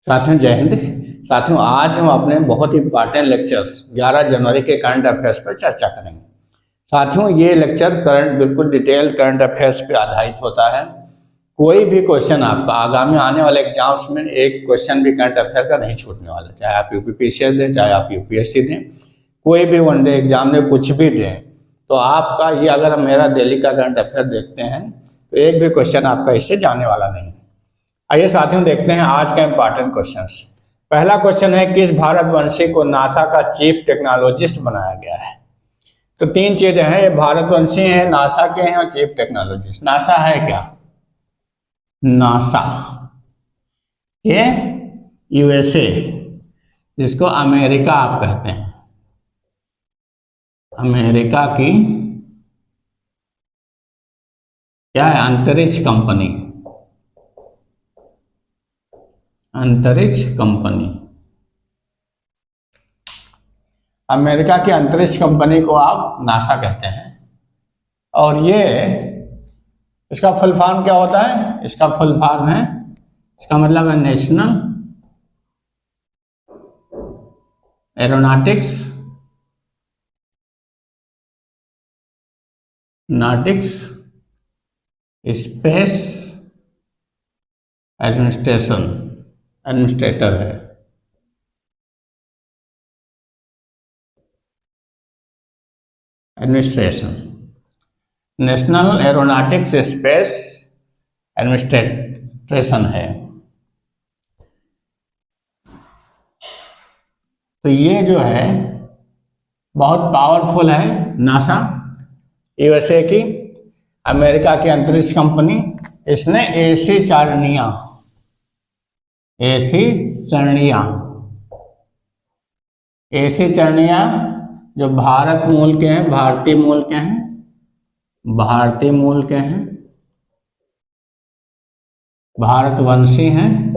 साथियों जय हिंद। साथियों आज हम अपने बहुत इंपॉर्टेंट लेक्चर्स 11 जनवरी के करंट अफेयर्स पर चर्चा करेंगे। साथियों ये लेक्चर बिल्कुल डिटेल करंट अफेयर्स पे आधारित होता है। कोई भी क्वेश्चन आपका आगामी आने वाले एग्जाम्स में एक क्वेश्चन भी करंट अफेयर का नहीं छूटने वाला, चाहे आप यूपीपीसीएस दें चाहे आप यूपीएससी दें, कोई भी वनडे एग्जाम में कुछ भी दें तो आपका ये अगर मेरा डेली का करंट अफेयर देखते हैं तो एक भी क्वेश्चन आपका इससे जाने वाला नहीं। आइए साथियों देखते हैं आज का इंपॉर्टेंट क्वेश्चंस। पहला क्वेश्चन है किस भारतवंशी को नासा का चीफ टेक्नोलॉजिस्ट बनाया गया है। तो तीन चीजें हैं, ये भारतवंशी हैं, नासा के हैं और चीफ टेक्नोलॉजिस्ट। नासा है क्या? नासा ये यूएसए, जिसको अमेरिका आप कहते हैं, अमेरिका की क्या है? अंतरिक्ष कंपनी, अंतरिक्ष कंपनी, अमेरिका की अंतरिक्ष कंपनी को आप नासा कहते हैं। और ये इसका फुल फॉर्म क्या होता है? इसका फुल फॉर्म है, इसका मतलब है नेशनल एरोनॉटिक्स स्पेस एडमिनिस्ट्रेटर है। Administration, national aeronautics space administration है। तो ये जो है बहुत पावरफुल है नासा, यूएसए की अमेरिका की अंतरिक्ष कंपनी। इसने एसी चरणियाँ जो भारत मूल के हैं, भारतीय मूल के हैं, भारतवंशी हैं,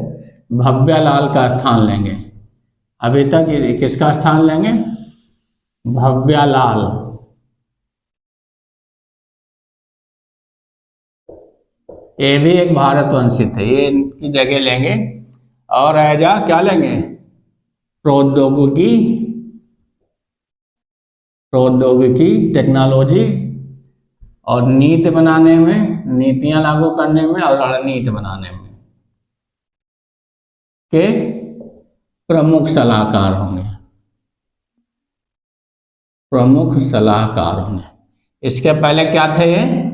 भव्यालाल का स्थान लेंगे। अभी तक किसका स्थान लेंगे? भव्यालाल। ये भी एक भारतवंशी थे, ये इनकी जगह लेंगे और ऐजा क्या लेंगे? प्रौद्योगिकी टेक्नोलॉजी और नीति बनाने में, नीतियां लागू करने में और रणनीति बनाने में के प्रमुख सलाहकार होंगे। इसके पहले क्या थे? ये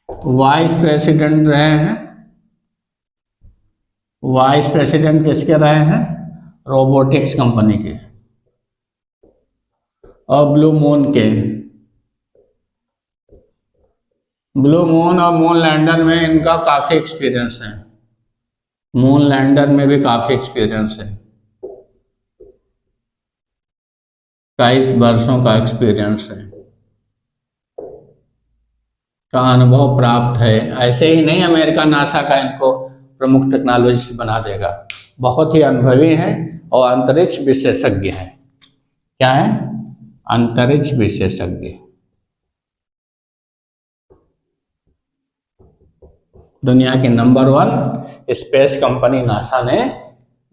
वाइस प्रेसिडेंट रहे हैं। वाइस प्रेसिडेंट किसके रहे हैं? रोबोटिक्स कंपनी के और ब्लू मून और मून लैंडर में इनका काफी एक्सपीरियंस है। मून लैंडर में भी काफी एक्सपीरियंस है, 22 वर्षों का एक्सपीरियंस है, का अनुभव प्राप्त है। ऐसे ही नहीं अमेरिका नासा का इनको प्रमुख टेक्नोलॉजिस्ट बना देगा, बहुत ही अनुभवी है और अंतरिक्ष विशेषज्ञ है। क्या है? अंतरिक्ष विशेषज्ञ। दुनिया की नंबर 1 स्पेस कंपनी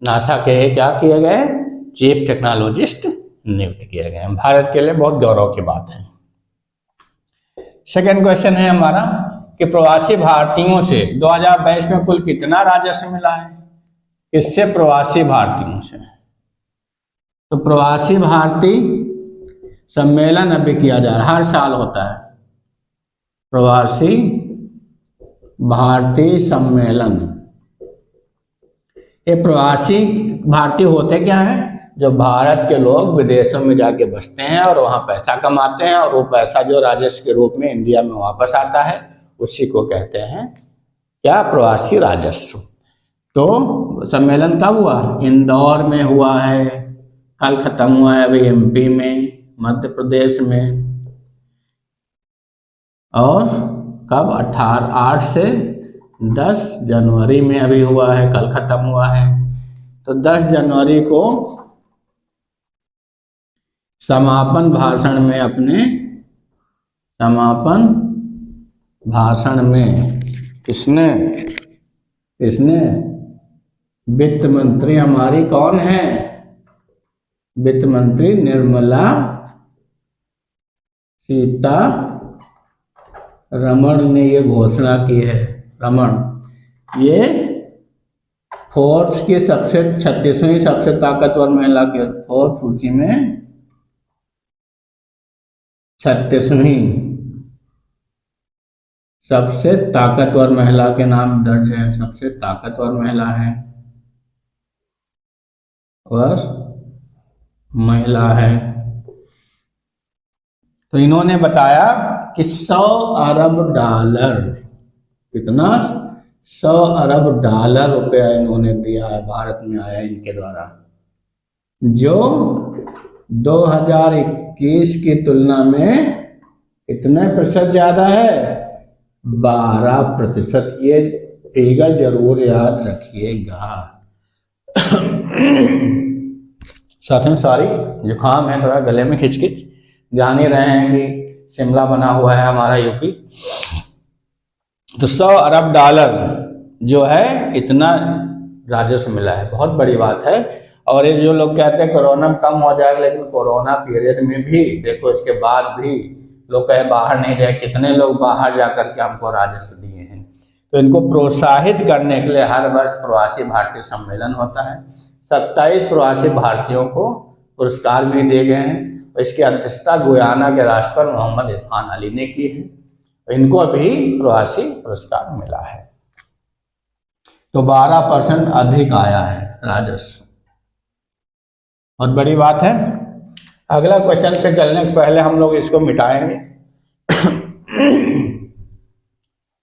नासा के क्या किए गए? चीफ टेक्नोलॉजिस्ट नियुक्त किए गए। भारत के लिए बहुत गौरव की बात है। सेकेंड क्वेश्चन है हमारा कि प्रवासी भारतीयों से 2022 में कुल कितना राजस्व मिला है? किससे? प्रवासी भारतीयों से। तो प्रवासी भारतीय सम्मेलन अभी किया जा रहा है, हर साल होता है प्रवासी भारतीय सम्मेलन। ये प्रवासी भारतीय होते क्या है? जो भारत के लोग विदेशों में जाके बसते हैं और वहाँ पैसा कमाते हैं और वो पैसा जो राजस्व के रूप में इंडिया में वापस आता है उसी को कहते हैं क्या? प्रवासी राजस्व। तो सम्मेलन कब हुआ? इंदौर में हुआ है, कल खत्म हुआ है अभी एमपी में, मध्य प्रदेश में। और कब? 8 से 10 जनवरी में अभी हुआ है, कल खत्म हुआ है। तो 10 जनवरी को समापन भाषण में किसने वित्त मंत्री हमारी कौन है? वित्त मंत्री निर्मला सीतारमण ने ये घोषणा की है। रमण ये फोर्ब्स की सबसे 36वीं सबसे ताकतवर महिला की फोर्ब्स सूची में 36वीं सबसे ताकतवर महिला के नाम दर्ज है। सबसे ताकतवर महिला है और महिला है। तो इन्होंने बताया कि 100 अरब डॉलर, कितना? 100 अरब डॉलर रुपया इन्होंने दिया है, भारत में आया इनके द्वारा, जो 2021 की तुलना में कितने प्रतिशत ज्यादा है? 12%। ये फिगर जरूर याद रखिएगा। साथ में सॉरी जुकाम है, थोड़ा गले में खिचखिच, जान ही रहे हैं कि शिमला बना हुआ है हमारा यूपी। तो 100 अरब डॉलर जो है इतना राजस्व मिला है, बहुत बड़ी बात है। और ये जो लोग कहते हैं कोरोना में कम हो जाएगा, लेकिन कोरोना पीरियड में भी देखो, इसके बाद भी लोग कहे बाहर नहीं जाए, कितने लोग बाहर जाकर के हमको राजस्व दिए हैं। तो इनको प्रोत्साहित करने के लिए हर वर्ष प्रवासी भारतीय सम्मेलन होता है। 27 प्रवासी भारतीयों को पुरस्कार भी दिए गए हैं। इसकी अध्यक्षता गुयाना के राष्ट्रपति मोहम्मद इरफान अली ने की है। इनको भी प्रवासी पुरस्कार मिला है। तो 12% अधिक आया है राजस्व, बहुत बड़ी बात है। अगला क्वेश्चन पे चलने के पहले हम लोग इसको मिटाएंगे।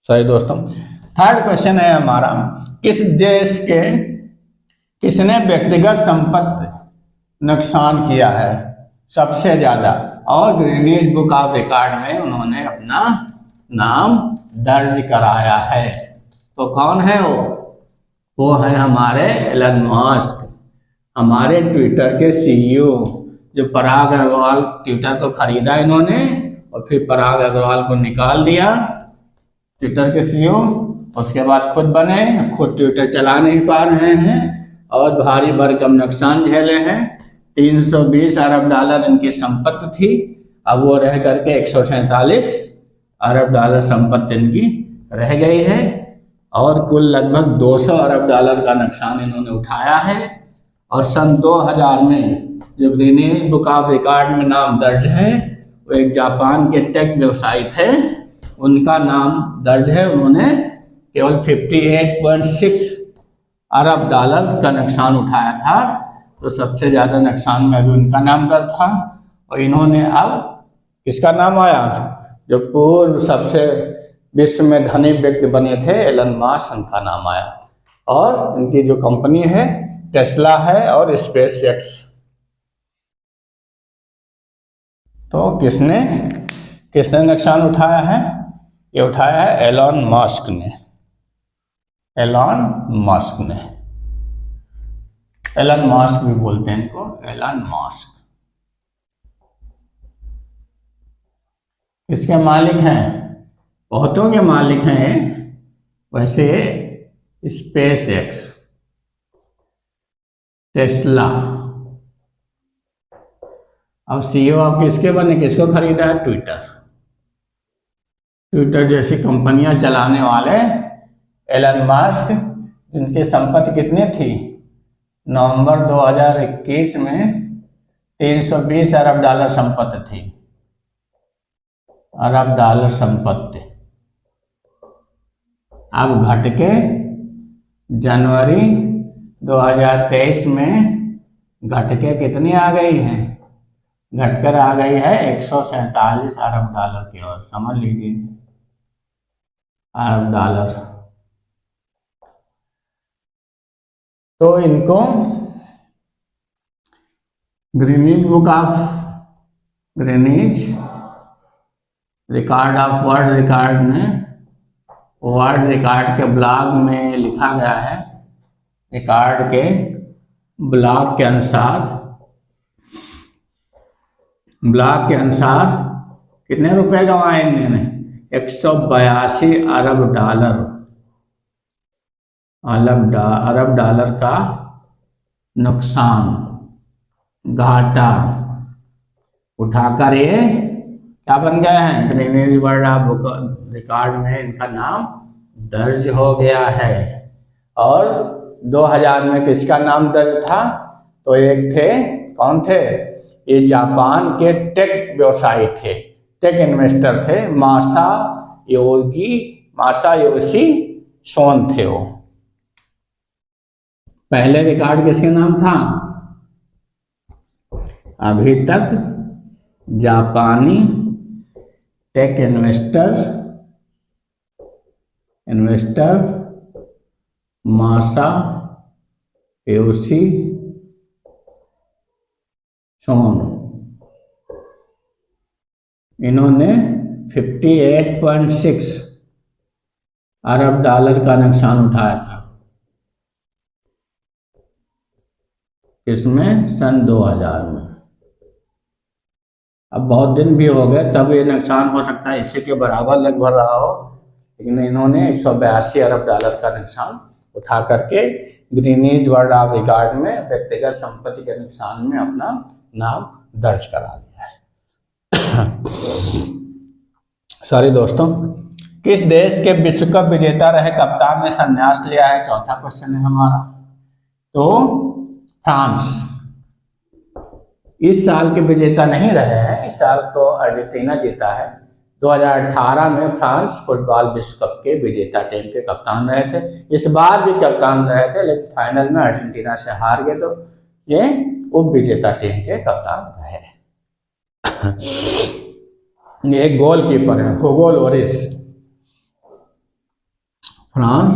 सही दोस्तों, थर्ड क्वेश्चन है हमारा, किस देश के किसने व्यक्तिगत संपत्ति नुकसान किया है सबसे ज्यादा, और गिनीज बुक ऑफ रिकॉर्ड में उन्होंने अपना नाम दर्ज कराया है? तो कौन है वो है हमारे एलन मस्क, हमारे ट्विटर के सीईओ, जो पराग अग्रवाल, ट्विटर को खरीदा इन्होंने और फिर पराग अग्रवाल को निकाल दिया ट्विटर के सीईओ। उसके बाद खुद बने, खुद ट्विटर चला नहीं पा रहे हैं और भारी भरकम नुकसान झेले हैं। 320 अरब डॉलर इनकी संपत्ति थी, अब वो रह करके 147 अरब डॉलर संपत्ति इनकी रह गई है और कुल लगभग 200 अरब डॉलर का नुकसान इन्होंने उठाया है। और सन 2000 में जो गिनीज बुक ऑफ रिकॉर्ड में नाम दर्ज है, वो एक जापान के टेक व्यवसायी थे, उनका नाम दर्ज है। उन्होंने केवल 58.6 अरब डॉलर का नुकसान उठाया था। तो सबसे ज्यादा नुकसान में भी उनका नाम दर्ज था। और इन्होंने अब किसका नाम आया? जो पूर्व सबसे विश्व में धनी व्यक्ति बने थे एलन मस्क, उनका नाम आया। और इनकी जो कंपनी है टेस्ला है और स्पेस एक्स। तो किसने नुकसान उठाया है? ये उठाया है एलन मस्क ने। एलन मस्क ने, एलन मस्क भी बोलते हैं इनको, एलन मस्क। किसके मालिक हैं? बहुतों के मालिक हैं वैसे स्पेस एक्स, टेस्ला। अब सीईओ आप किसके बने, किसको खरीदा है? ट्विटर। ट्विटर जैसी कंपनियां चलाने वाले एलन मस्क, जिनकी संपत्ति कितनी थी? नवंबर 2021 में 320 अरब डॉलर संपत्ति थी। अरब डॉलर संपत्ति अब घट के जनवरी 2023 में घट के कितनी आ गई है? घटकर आ गई है 147 अरब डॉलर की ओर। समझ लीजिए, अरब डॉलर। तो इनको Guinness record of world record में, वर्ल्ड रिकॉर्ड के ब्लॉग में लिखा गया है, रिकॉर्ड के ब्लॉग के अनुसार कितने रुपए गंवाए इन्होंने? 182 अरब डॉलर अरब डॉलर का नुकसान, घाटा उठाकर ये क्या बन गए हैं, गिनीज वर्ल्ड बुक रिकॉर्ड में इनका नाम दर्ज हो गया है। और 2000 में किसका नाम दर्ज था, तो एक थे, कौन थे, ये जापान के टेक व्यवसायी थे, टेक इन्वेस्टर थे, मासायोशी सोन थे वो। पहले रिकॉर्ड किसके नाम था, अभी तक जापानी टेक इन्वेस्टर मासायोशी सोन, इन्होंने 58.6 अरब डॉलर का नुकसान उठाया था। इसमें सन 2000 में। अब बहुत दिन भी हो गए, तब ये नुकसान हो सकता है इसी के बराबर लगभग रहा हो, लेकिन इन्होंने 182 अरब डॉलर का नुकसान उठा करके गिनीज वर्ल्ड ऑफ रिकॉर्ड में व्यक्तिगत संपत्ति के नुकसान में अपना नाम दर्ज करा दिया है। सॉरी दोस्तों, किस देश के विश्व कप विजेता रहे कप्तान ने संन्यास लिया है, चौथा क्वेश्चन है हमारा। तो फ्रांस इस साल के विजेता नहीं रहे हैं, इस साल तो अर्जेंटीना जीता है। 2018 में फ्रांस फुटबॉल विश्व कप के विजेता टीम के कप्तान रहे थे, इस बार भी कप्तान रहे थे, लेकिन फाइनल में अर्जेंटीना से हार गए, तो ये उप विजेता टीम के कप्तान रहे। ये एक गोलकीपर है, Hugo Lloris, France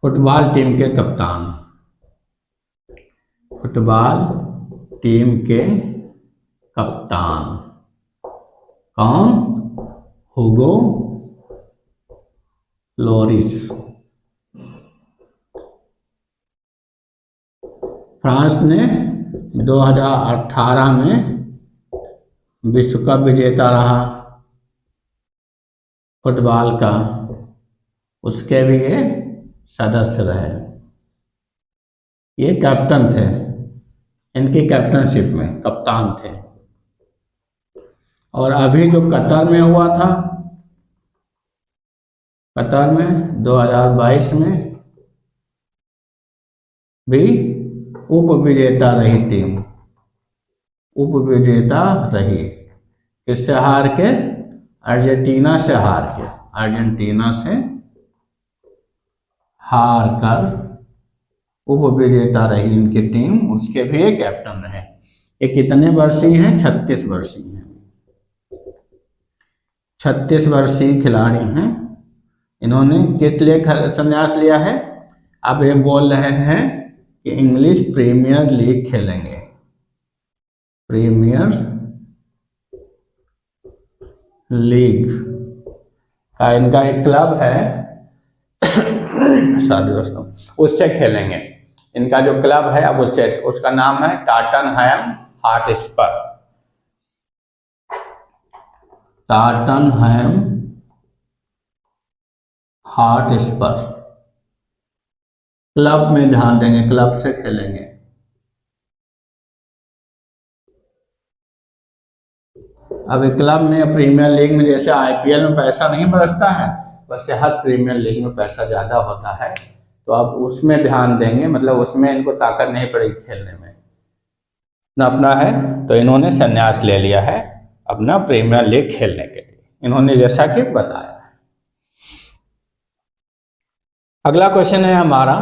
football team के कप्तान, फुटबॉल टीम के कप्तान कौन, हुगो लोरिस। फ्रांस ने 2018 में विश्व कप विजेता रहा फुटबॉल का, उसके भी ये सदस्य रहे, ये कैप्टन थे, इनकी कैप्टनशिप में कप्तान थे। और अभी जो कतर में हुआ था, कतर में 2022 में भी उप विजेता रही टीम, उप विजेता रही, किससे हार के, अर्जेंटीना से हार के, अर्जेंटीना से हार कर उप विजेता रही इनकी टीम, उसके भी एक कैप्टन रहे। ये कितने वर्षीय हैं, 36 वर्षीय हैं, 36 वर्षीय खिलाड़ी हैं। इन्होंने किस लिए संन्यास लिया है, अब ये बोल रहे हैं कि इंग्लिश प्रीमियर लीग खेलेंगे, प्रीमियर लीग का इनका एक क्लब है, सॉरी दोस्तों, उससे खेलेंगे। इनका जो क्लब है अब उससे, उसका नाम है Tottenham Hotspur, Tottenham Hotspur club में ध्यान देंगे, क्लब से खेलेंगे। अब क्लब में प्रीमियर लीग में जैसे आईपीएल में पैसा नहीं बरसता है, वैसे हर प्रीमियर लीग में पैसा ज़्यादा होता है, तो अब उसमें ध्यान देंगे, मतलब उसमें इनको ताकत नहीं पड़ेगी खेलने में ना अपना है, तो इन्होंने संन्यास ले लिया है अपना प्रीमियर लीग खेलने के लिए, इन्होंने जैसा कि बताया। अगला क्वेश्चन है हमारा,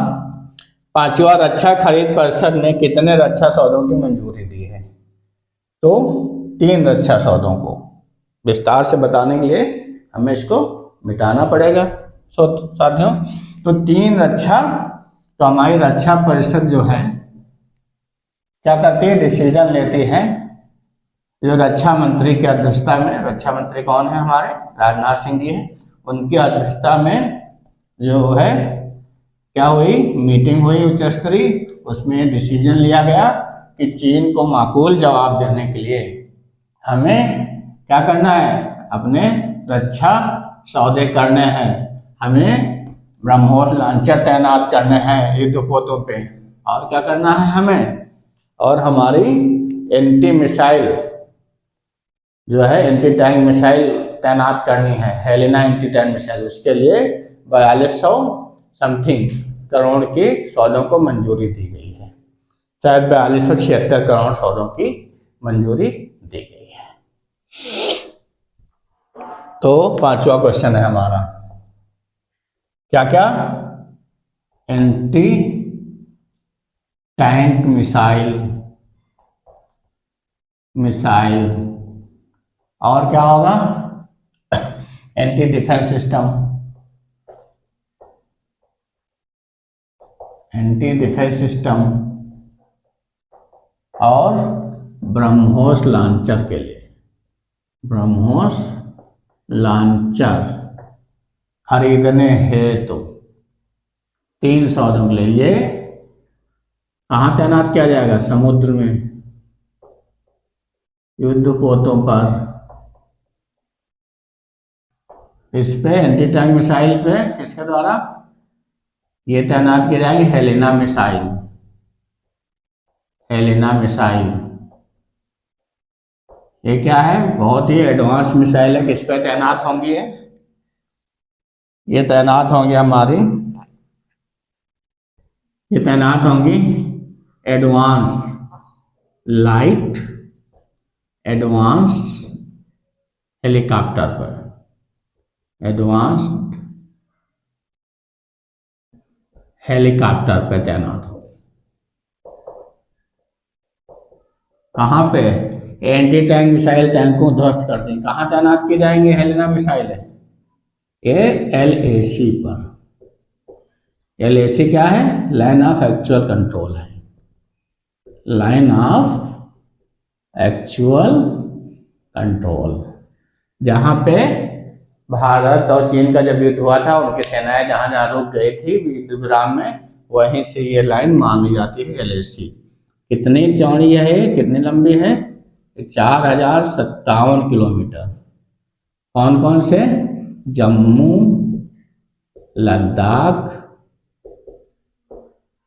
पांचवा रक्षा खरीद परिषद ने कितने रक्षा सौदों की मंजूरी दी है, तो 3 रक्षा सौदों को। विस्तार से बताने के लिए हमें इसको मिटाना पड़ेगा साथियों। तो 3 रक्षा, तो हमारी रक्षा परिषद जो है क्या करती है, डिसीजन लेती है, जो रक्षा मंत्री की अध्यक्षता में, रक्षा मंत्री कौन है हमारे, राजनाथ सिंह जी हैं, उनकी अध्यक्षता में जो है क्या हुई, मीटिंग हुई उच्च स्तरीय, उसमें डिसीजन लिया गया कि चीन को माकूल जवाब देने के लिए हमें क्या करना है, अपने रक्षा सौदे करने हैं, हमें ब्रह्मोस लॉन्चर तैनात करने हैं युद्धपोतों पे, और क्या करना है हमें, और हमारी एंटी मिसाइल जो है एंटी टैंक मिसाइल तैनात करनी है, हेलेना एंटी टैंक मिसाइल। उसके लिए 4200 समथिंग करोड़ के सौदों को मंजूरी दी गई है, शायद 4276 करोड़ सौदों की मंजूरी दी गई है। तो 5वां क्वेश्चन है हमारा, क्या क्या, एंटी टैंक मिसाइल, और क्या होगा, एंटी डिफेंस सिस्टम, और ब्रह्मोस लॉन्चर के लिए, ब्रह्मोस लॉन्चर खरीदने हेतु 3 सौदों के लिए ये कहाँ तैनात किया जाएगा, समुद्र में युद्धपोतों पर। इस पे एंटी टैंक मिसाइल पे किसके द्वारा ये तैनात की जाएगी, हेलेना मिसाइल। ये क्या है, बहुत ही एडवांस मिसाइल है, किस पे तैनात होंगी ये तैनात होंगी हमारी, ये तैनात होंगी एडवांस लाइट एडवांस्ड हेलीकॉप्टर पर, एडवांस्ड हेलीकॉप्टर पर तैनात हो। कहाँ पे, एंटी टैंक मिसाइल टैंक को ध्वस्त कर दें, कहाँ तैनात की जाएंगे हेलेना मिसाइल है, ये LAC पर। LAC क्या है, लाइन ऑफ एक्चुअल कंट्रोल है, लाइन ऑफ एक्चुअल कंट्रोल, जहाँ पे भारत और चीन का जब युद्ध हुआ था, उनकी सेनाएं जहाँ जहाँ रुक गई थी युद्ध विराम में, वहीं से ये लाइन मांगी जाती है LAC। कितनी चौड़ी है, कितनी लंबी है, 4057 किलोमीटर। कौन कौन से, जम्मू लद्दाख,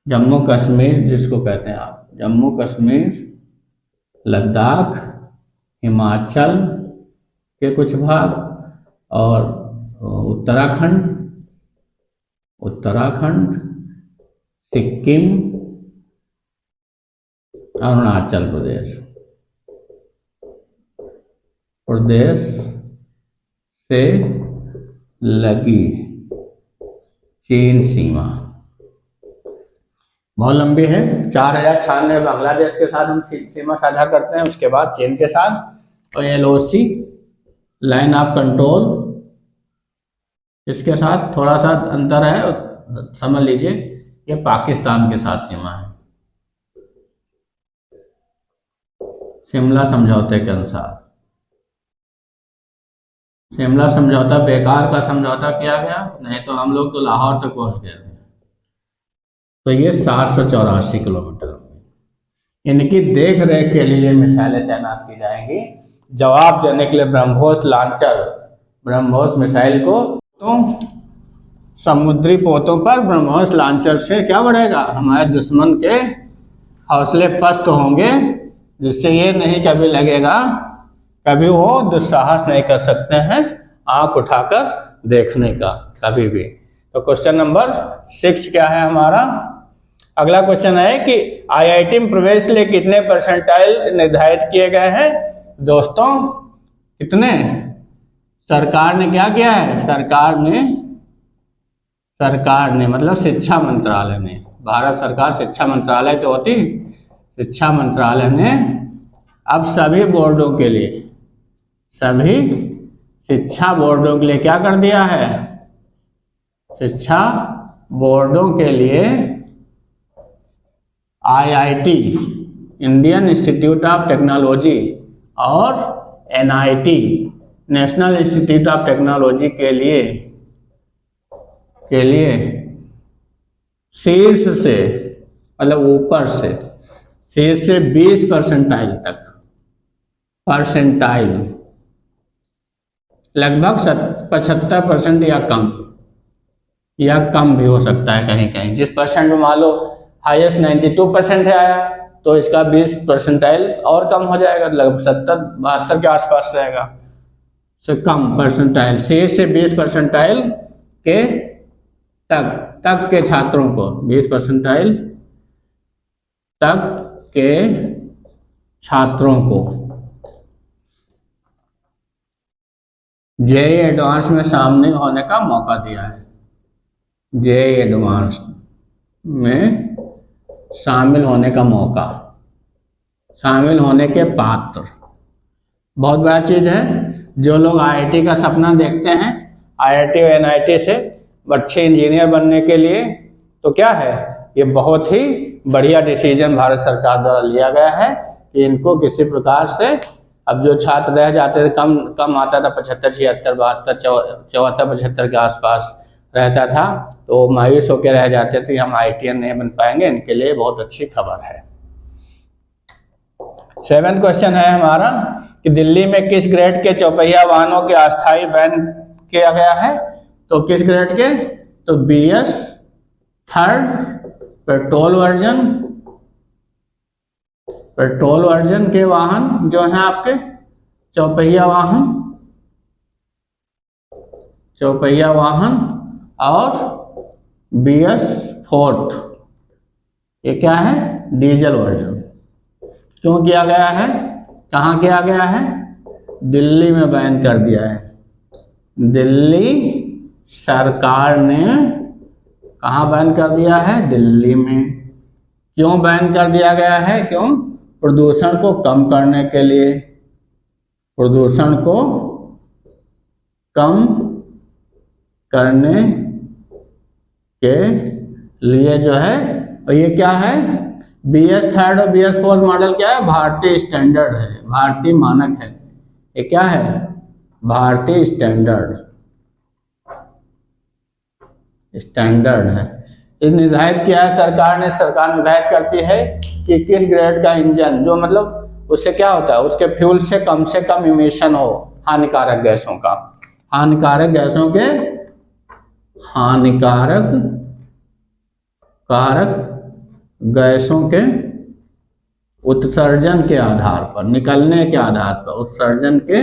जम्मू कश्मीर जिसको कहते हैं आप, जम्मू कश्मीर, लद्दाख, हिमाचल के कुछ भाग, और उत्तराखंड, सिक्किम, अरुणाचल प्रदेश से लगी चीन सीमा बहुत लंबी है, 4096 बांग्लादेश के साथ हम सीमा साझा करते हैं, उसके बाद चीन के साथ, और LOC लाइन ऑफ कंट्रोल इसके साथ थोड़ा सा अंतर है, समझ लीजिए ये पाकिस्तान के साथ सीमा है, शिमला समझौते के अनुसार। शिमला समझौता बेकार का समझौता किया गया, नहीं तो हम लोग तो लाहौर तक पहुंच गए थे। तो ये 784 किलोमीटर, इनकी देख रेख के लिए मिसाइलें तैनात की जाएंगी, जवाब देने के लिए ब्रह्मोस लॉन्चर, ब्रह्मोस मिसाइल को। तो समुद्री पोतों पर ब्रह्मोस लॉन्चर से क्या बढ़ेगा, हमारे दुश्मन के हौसले पस्त होंगे, जिससे ये नहीं कभी लगेगा, कभी वो दुस्साहस नहीं कर सकते हैं आंख उठाकर देखने का कभी भी। तो क्वेश्चन नंबर 6 क्या है हमारा, अगला क्वेश्चन है कि IIT में प्रवेश के लिए कितने परसेंटाइल निर्धारित किए गए हैं दोस्तों, कितने, सरकार ने क्या किया है, सरकार ने मतलब शिक्षा मंत्रालय ने, भारत सरकार शिक्षा मंत्रालय तो होती, शिक्षा मंत्रालय ने अब सभी बोर्डों के लिए, सभी शिक्षा बोर्डों के लिए क्या कर दिया है, शिक्षा बोर्डों के लिए IIT Indian institute of technology और NIT national institute of technology के लिए शीर्ष से मतलब ऊपर से शीर्ष से 20 परसेंटाइल लगभग 75% या कम, या कम भी हो सकता है कहीं कहीं। जिस परसेंट में मान लो हाईएस्ट 92% है आया, तो इसका 20% और कम हो जाएगा, लगभग 70-72 के आसपास रहेगा। से कम परसेंटाइल, 20% के तक के छात्रों को, 20% तक के छात्रों को जेईई एडवांस में शामिल होने का मौका दिया है। जेईई एडवांस में शामिल होने का मौका, शामिल होने के पात्र, बहुत बड़ा चीज है। जो लोग आईआईटी का सपना देखते हैं, आईआईटी और एनआईटी से अच्छे इंजीनियर बनने के लिए, तो क्या है, ये बहुत ही बढ़िया डिसीजन भारत सरकार द्वारा लिया गया है कि इनको किसी प्रकार से, अब जो छात्र रह जाते थे, कम आता था, 75, 76, 72, 74, 75 के आसपास रहता था, तो मायूस होकर रह जाते थे, हम आईआईटीएन नहीं बन पाएंगे। इनके लिए बहुत अच्छी खबर है। 7वां क्वेश्चन है हमारा कि दिल्ली में किस ग्रेड के चौपहिया वाहनों के अस्थायी बैन किया गया है? तो किस ग्रेड के? तो BS 3rd पेट्रोल वर्जन के वाहन जो हैं आपके चौपहिया वाहन और BS 4th, ये क्या है? Diesel version. क्यों किया गया है? कहाँ किया गया है? दिल्ली में बैन कर दिया है। दिल्ली सरकार ने कहाँ बैन कर दिया है? दिल्ली में। क्यों बैन कर दिया गया है? क्यों? प्रदूषण को कम करने के लिए, प्रदूषण को कम करने के लिए जो है, और ये क्या है? BS 3rd और BS 4th मॉडल क्या है? भारतीय स्टैंडर्ड है, भारतीय मानक है। ये क्या है? भारतीय स्टैंडर्ड है। इस निर्धारित किया है सरकार ने, सरकार निर्धारित करती है कि किस ग्रेड का इंजन, जो मतलब उससे क्या होता है, उसके फ्यूल से कम इमिशन हो हानिकारक गैसों का, हानिकारक गैसों के उत्सर्जन के आधार पर, निकलने के आधार पर, उत्सर्जन के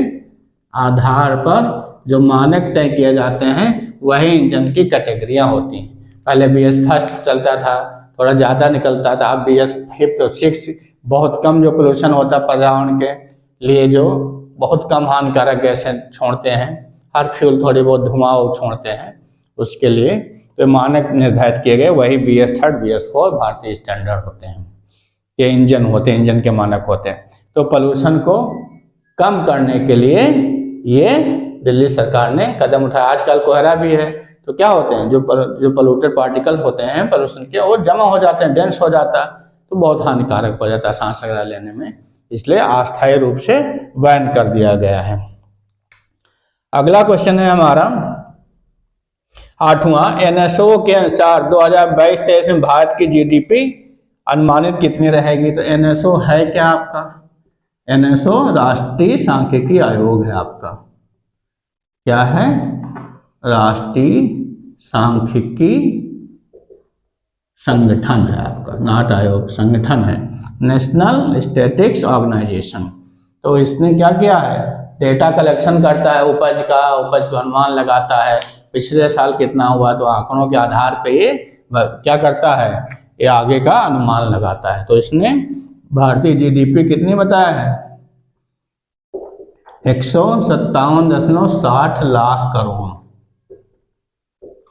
आधार पर जो मानक तय किए जाते हैं, वही इंजन की कैटेगरियां होती हैं। पहले BS 1st चलता था, थोड़ा ज़्यादा निकलता था, अब BS 5th और 6th बहुत कम जो पोल्यूशन होता है पर्यावरण के लिए, जो बहुत कम हानिकारक गैसें छोड़ते हैं, हर फ्यूल थोड़ी बहुत धुआं छोड़ते हैं, उसके लिए तो मानक निर्धारित किए गए वही BS 3rd BS 4 भारतीय स्टैंडर्ड होते हैं, ये इंजन होते हैं, इंजन के मानक होते हैं। तो पोल्यूशन को कम करने के लिए ये दिल्ली सरकार ने कदम उठाया। आजकल कोहरा भी है, तो क्या होते हैं, जो पोल्यूटेड पार्टिकल होते हैं पोल्यूशन के, वो जमा हो जाते हैं, डेंस हो जाता है, तो बहुत हानिकारक हो जाता है सांस वगैरह लेने में, इसलिए अस्थायी रूप से बैन कर दिया गया है। अगला क्वेश्चन है हमारा 8वां, NSO के अनुसार 2022-23 में भारत की GDP अनुमानित कितनी रहेगी? तो NSO है क्या आपका? NSO राष्ट्रीय सांख्यिकी आयोग है आपका। क्या है? राष्ट्रीय सांख्यिकी संगठन है आपका, नॉट आयोग, संगठन है, नेशनल स्टैटिस्टिक्स ऑर्गेनाइजेशन। तो इसने क्या किया है? डेटा कलेक्शन करता है, उपज को अनुमान लगाता है, पिछले साल कितना हुआ, तो आंकड़ों के आधार पे ये क्या करता है? ये आगे का अनुमान लगाता है। तो इसने भारतीय GDP कितनी बताया है? 157.60 लाख करोड़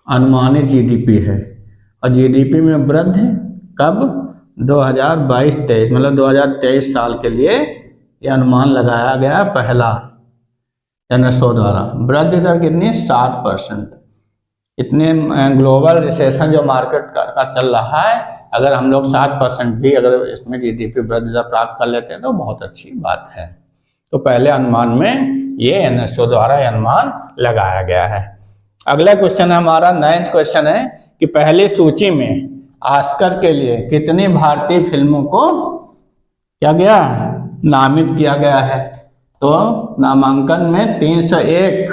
अनुमानित GDP है, और GDP में वृद्धि कब? 2022-23, मतलब 2023 साल के लिए ये अनुमान लगाया गया पहला NSO द्वारा। वृद्धि दर कितनी? 7%। इतने ग्लोबल रिसेशन जो मार्केट का चल रहा है, अगर हम लोग 7% भी अगर इसमें GDP वृद्धि दर प्राप्त कर लेते हैं तो बहुत अच्छी बात है। तो पहले अनुमान में ये NSO द्वारा अनुमान लगाया गया है। अगला क्वेश्चन है हमारा 9th क्वेश्चन है कि पहली सूची में ऑस्कर के लिए कितनी भारतीय फिल्मों को क्या गया? नामित किया गया है? तो नामांकन में 301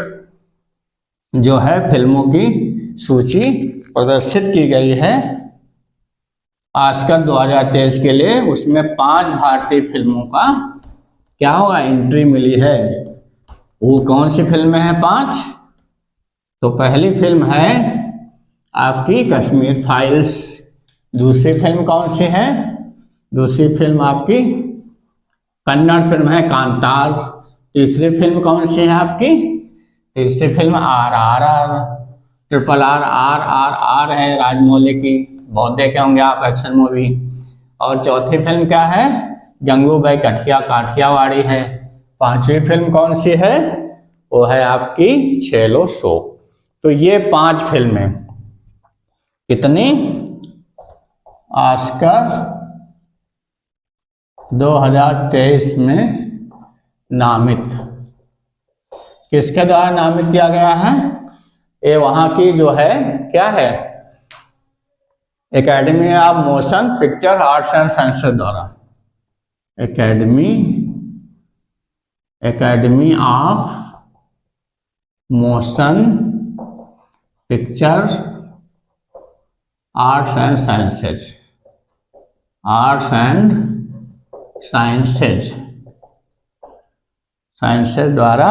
जो है फिल्मों की सूची प्रदर्शित की गई है ऑस्कर 2023 के लिए। उसमें 5 भारतीय फिल्मों का क्या हुआ, एंट्री मिली है। वो कौन सी फिल्में हैं 5? तो पहली फिल्म है आपकी कश्मीर फाइल्स। दूसरी फिल्म कौन सी है? दूसरी फिल्म आपकी कन्नड़ फिल्म है कांतार। तीसरी फिल्म कौन सी है आपकी? तीसरी फिल्म RRR, RRR है राजमौली की, बहुत देखे होंगे आप एक्शन मूवी। और चौथी फिल्म क्या है? गंगूबाई काठियावाड़ी है। पांचवी फिल्म कौन सी है? वो है आपकी छेलो शो। तो ये 5 फिल्में कितनी ऑस्कर 2023 में नामित, किसके द्वारा नामित किया गया है? ये वहां की जो है क्या है, Academy of Motion Picture Arts and Sciences द्वारा, Academy of Motion Picture Arts and Sciences, Arts and Sciences द्वारा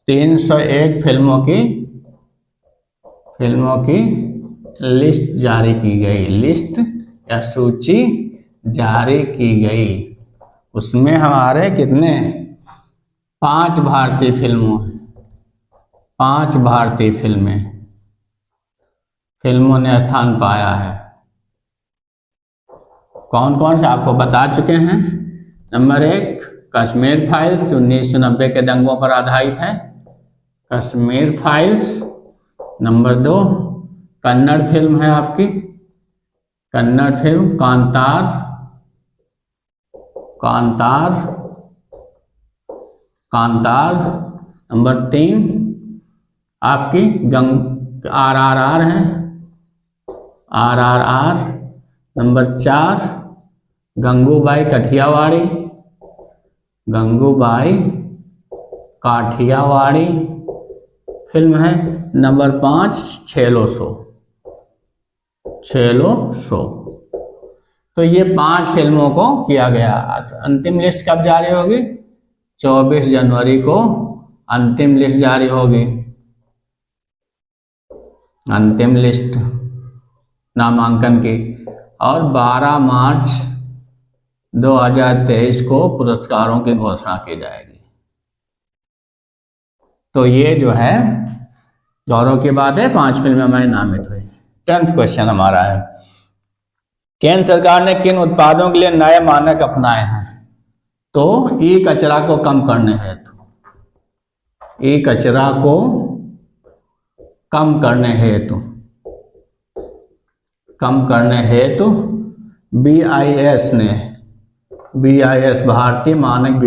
301 फिल्मों की लिस्ट जारी की गई, लिस्ट या सूची जारी की गई। उसमें हमारे कितने 5 भारतीय फिल्मों, 5 भारतीय फिल्मों ने स्थान पाया है। कौन कौन से आपको बता चुके हैं। नंबर 1 कश्मीर फाइल्स 1990 के दंगों पर आधारित है, Kashmir files. Number 2 Kannada film है आपकी, कन्नड़ फिल्म कांतार। नंबर 3 आपकी RRR है, RRR। Number 4 Gangubai Kathiawadi film है। Number 5 Chhello show. तो ये 5 फिल्मों को किया गया। अंतिम लिस्ट कब जारी होगी? 24 जनवरी को अंतिम लिस्ट जारी होगी, अंतिम लिस्ट नामांकन की। और 12 मार्च 2023 को पुरस्कारों की घोषणा की जाएगी। तो ये जो है गौरव की बात है, 5 फिल्में हमारी नामित हुई। 10th क्वेश्चन हमारा है, केंद्र सरकार ने किन उत्पादों के लिए नए मानक अपनाए हैं? तो ई कचरा को कम करने हेतु, ई कचरा को कम करने हेतु BIS भारतीय मानक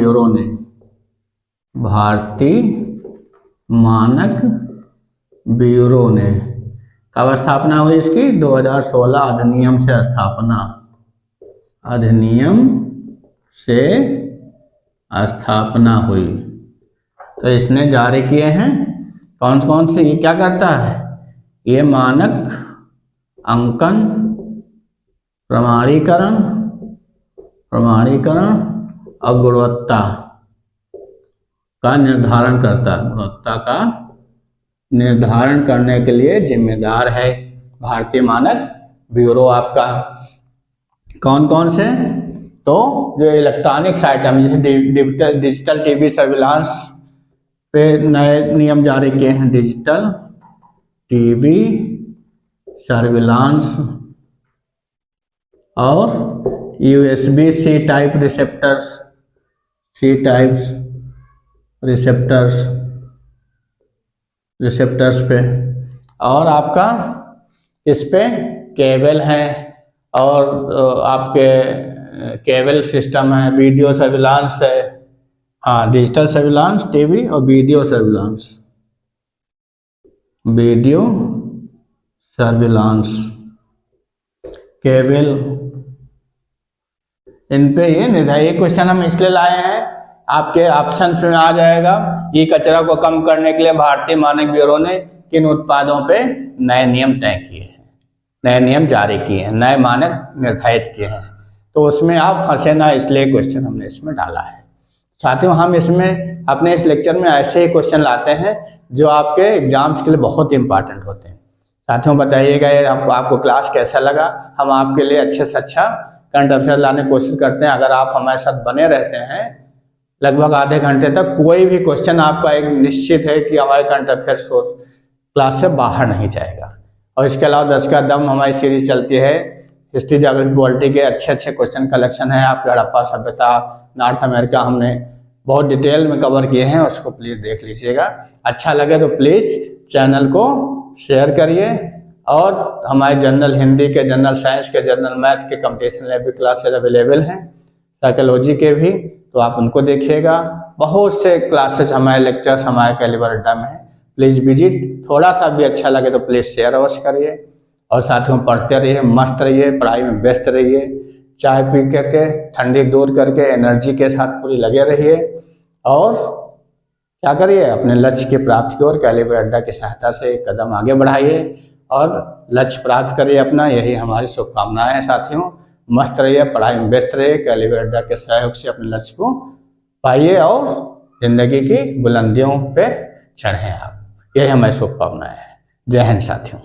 ब्यूरो ने कब स्थापना हुई इसकी? 2016 अधिनियम से स्थापना हुई। तो इसने जारी किए हैं कौन कौन से? ये क्या करता है? ये मानक अंकन, प्रमाणीकरण और गुणवत्ता का निर्धारण करता है। गुणवत्ता का निर्धारण करने के लिए जिम्मेदार है भारतीय मानक ब्यूरो आपका। कौन कौन से? तो जो इलेक्ट्रॉनिक्स आइटम जैसे डिजिटल टीवी सर्विलांस पे नए नियम जारी किए हैं, डिजिटल टीवी सर्विलांस और USB-C टाइप रिसेप्टर्स पे, और आपका इस पे केबल है और आपके केबल सिस्टम है, वीडियो सर्विलांस है। हाँ, डिजिटल सर्विलांस टीवी और वीडियो सर्विलांस केबल, इन पे ये निर्धारित क्वेश्चन हम इसलिए लाए हैं, आपके ऑप्शन में आ जाएगा। ये कचरा को कम करने के लिए भारतीय मानक ब्यूरो ने किन उत्पादों पे नए नियम तय किए हैं, नए नियम जारी किए हैं, नए मानक निर्धारित किए हैं। तो उसमें आप फंसे ना, इसलिए क्वेश्चन हमने इसमें डाला है। साथियों, हम इसमें अपने इस लेक्चर में ऐसे ही क्वेश्चन लाते हैं जो आपके एग्जाम्स के लिए बहुत इंपॉर्टेंट होते हैं। साथियों, बताइएगा आपको क्लास कैसा लगा। हम आपके लिए अच्छे से अच्छा करंट अफेयर लाने की कोशिश करते हैं। अगर आप हमारे साथ बने रहते हैं लगभग आधे घंटे तक, कोई भी क्वेश्चन आपका एक निश्चित है कि हमारे करंट अफेयर क्लास से बाहर नहीं जाएगा। और इसके अलावा 10 का दम हमारी सीरीज चलती है, हिस्ट्री ज्योग्राफी पॉलिटी के अच्छे अच्छे क्वेश्चन कलेक्शन है। आपके हड़प्पा सभ्यता, नॉर्थ अमेरिका हमने बहुत डिटेल में कवर किए हैं, उसको प्लीज़ देख लीजिएगा। अच्छा लगे तो प्लीज़ चैनल को शेयर करिए। और हमारे जनरल हिंदी के, जनरल साइंस के, जनरल मैथ के कंपटीशन लेवल क्लासेस अवेलेबल हैं, साइकोलॉजी के भी, तो आप उनको देखिएगा। बहुत से क्लासेस हमारे लेक्चर्स हमारे कैलिबर अड्डा में है, प्लीज़ विजिट। थोड़ा सा भी अच्छा लगे तो प्लीज़ शेयर अवश्य करिए। और साथियों, पढ़ते रहिए, मस्त रहिए, पढ़ाई में व्यस्त रहिए, चाय पी करके ठंडी दूर करके एनर्जी के साथ पूरी लगे रहिए। और क्या करिए, अपने लक्ष्य की प्राप्ति की ओर कैलिबर अड्डा की सहायता से एक कदम आगे बढ़ाइए और लक्ष्य प्राप्त करिए अपना। यही हमारी शुभकामनाएं हैं साथियों। मस्त रहिए, पढ़ाई में व्यस्त रहिए, कैलिबर अड्डा के सहयोग से अपने लक्ष्य को पाइए और जिंदगी की बुलंदियों पे चढ़ें आप। यही हमारी शुभकामनाएं हैं। जय हिंद साथियों।